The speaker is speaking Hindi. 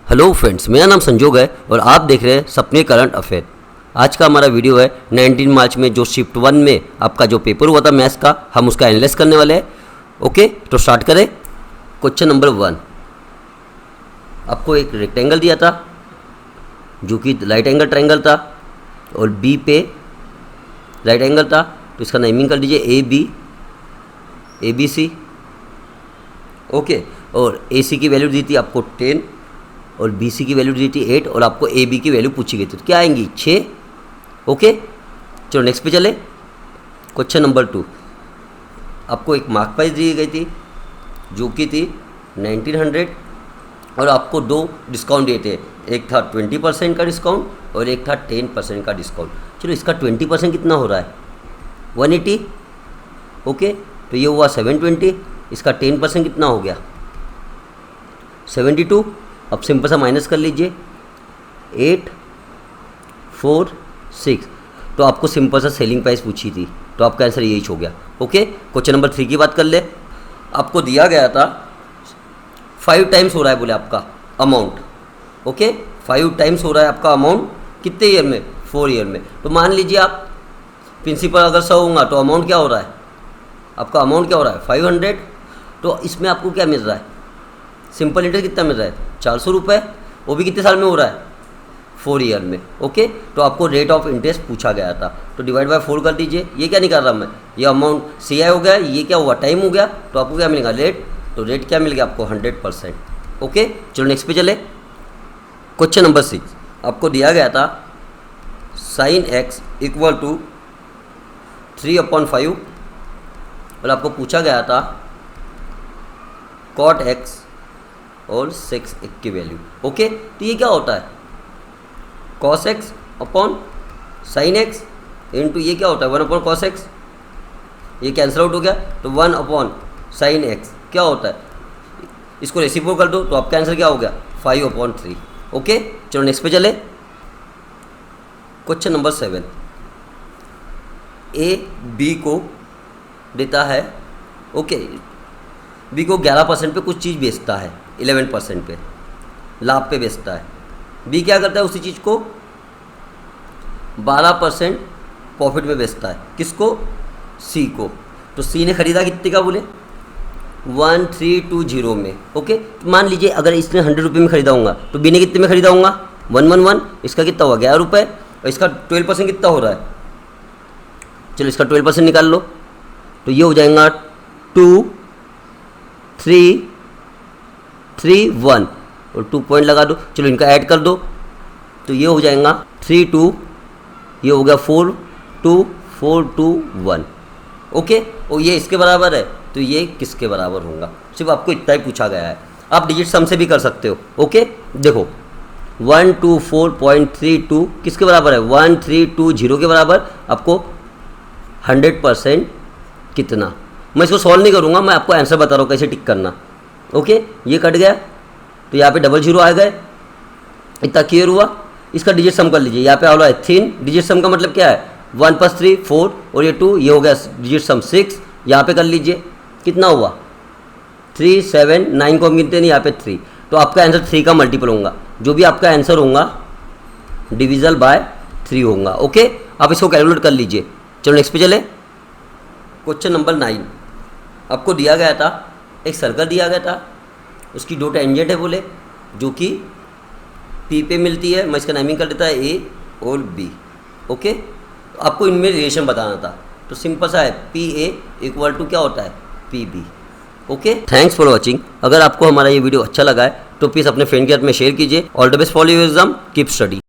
हेलो फ्रेंड्स, मेरा नाम संजोग है और आप देख रहे हैं सपने करंट अफेयर। आज का हमारा वीडियो है 19 मार्च में जो शिफ्ट 1 में आपका जो पेपर हुआ था मैथ्स का, हम उसका एनालाइज करने वाले हैं। ओके, तो स्टार्ट करें। क्वेश्चन नंबर 1, आपको एक रेक्टेंगल दिया था जो कि राइट एंगल ट्रायंगल था और बी पे राइट एंगल था, तो इसका नेमिंग कर दीजिए ए बी सी। ओके, और ए सी की वैल्यू दी थी आपको 10 और बी सी की वैल्यू दी थी 8 और आपको ए बी की वैल्यू पूछी गई थी, तो क्या आएंगी 6। ओके, चलो नेक्स्ट पे चले। क्वेश्चन नंबर 2, आपको एक मार्क प्राइस दी गई थी जो कि थी 1900 और आपको 2 डिस्काउंट दिए थे, एक था 20% का डिस्काउंट और एक था 10% का डिस्काउंट। चलो इसका 20% कितना हो रहा है 180। ओके, तो ये हुआ 720, इसका 10% कितना हो गया 72। अब सिंपल सा माइनस कर लीजिए 8 4 6, तो आपको सिंपल सा सेलिंग प्राइस पूछी थी, तो आपका आंसर यही हो गया। ओके, क्वेश्चन नंबर 3 की बात कर ले। आपको दिया गया था 5 टाइम्स हो रहा है बोले आपका अमाउंट। ओके, 5 टाइम्स हो रहा है आपका अमाउंट कितने ईयर में 4 ईयर में। तो मान लीजिए आप प्रिंसिपल अगर 100 होगा तो अमाउंट क्या हो रहा है आपका, अमाउंट क्या हो रहा है 500। तो इसमें आपको क्या मिल रहा है, सिंपल इंटरेस्ट कितना मिल रहा है 400 रुपये, वो भी कितने साल में हो रहा है 4 ईयर में। ओके, तो आपको रेट ऑफ इंटरेस्ट पूछा गया था, तो डिवाइड बाय 4 कर दीजिए। ये क्या निकाल रहा मैं, ये अमाउंट सी आई हो गया, ये क्या हुआ टाइम हो गया, तो आपको क्या मिलेगा रेट, तो रेट क्या मिल गया आपको 100%। ओके, चलो नेक्स्ट पे चले। क्वेश्चन नंबर 6, आपको दिया गया था sin x इक्वल टू 3/5 और आपको पूछा गया था cot x और sec x की वैल्यू। ओके, तो ये क्या होता है cos x upon sin x into ये क्या होता है 1/cos x, ये कैंसिल आउट हो गया, तो 1/sin x क्या होता है, इसको रेसिप्रोकल कर दो तो आपका आंसर क्या हो गया 5/3। ओके, चलो नेक्स्ट पे चले। क्वेश्चन नंबर 7, ए बी को देता है। ओके, बी को 11% पे कुछ चीज़ बेचता है, 11% पे लाभ पे बेचता है। बी क्या करता है उसी चीज़ को 12% प्रॉफिट में बेचता है, किसको सी को। तो सी ने खरीदा कितने का बोले 1320 में। ओके, तो मान लीजिए अगर इसने 100 रुपये में खरीदा होगा तो बी ने कितने में खरीदा होगा 111, इसका कितना हुआ 11 रुपये और इसका 12% कितना हो रहा है, चलो इसका 12% निकाल लो, तो ये हो जाएगा 2 3 3 1 और 2 पॉइंट लगा दो, चलो इनका ऐड कर दो, तो ये हो जाएगा 3 2, ये हो गया 4 2 4 2 1। ओके, और ये इसके बराबर है, तो ये किसके बराबर होगा, सिर्फ आपको इतना ही पूछा गया है। आप डिजिट सम से भी कर सकते हो। ओके, देखो 124.32 किसके बराबर है 1320 के बराबर, आपको 100% कितना। मैं इसको सॉल्व नहीं करूँगा, मैं आपको आंसर बता रहा हूँ कैसे टिक करना। ओके, ये कट गया तो यहाँ पे 00 आ गए, इतना क्लियर हुआ। इसका डिजिट सम कर लीजिए, यहाँ पे आया है 3, डिजिट सम का मतलब क्या है 1 + 3 4 और ये 2, ये हो गया डिजिट सम 6। यहाँ पे कर लीजिए कितना हुआ 3 7 9 को हम गिनते नहीं, यहाँ पे 3, तो आपका आंसर 3 का मल्टीपल होगा, जो भी आपका आंसर होगा डिविजल बाय 3 होगा। ओके, आप इसको कैलकुलेट कर लीजिए। चलो नेक्स्ट पे चले। क्वेश्चन नंबर 9, आपको दिया गया था एक सर्कल दिया गया था, उसकी 2 टेंजेंट है बोले जो कि पी पे मिलती है, मैं इसका नेमिंग कर देता है ए और बी। ओके, तो आपको इनमें रिलेशन बताना था, तो सिंपल सा है पी ए इक्वल टू क्या होता है P B. Okay, thanks for watching. अगर आपको हमारा ये वीडियो अच्छा लगा है तो प्लीज़ अपने फ्रेंड के साथ में शेयर कीजिए। All the best for your exam, keep study.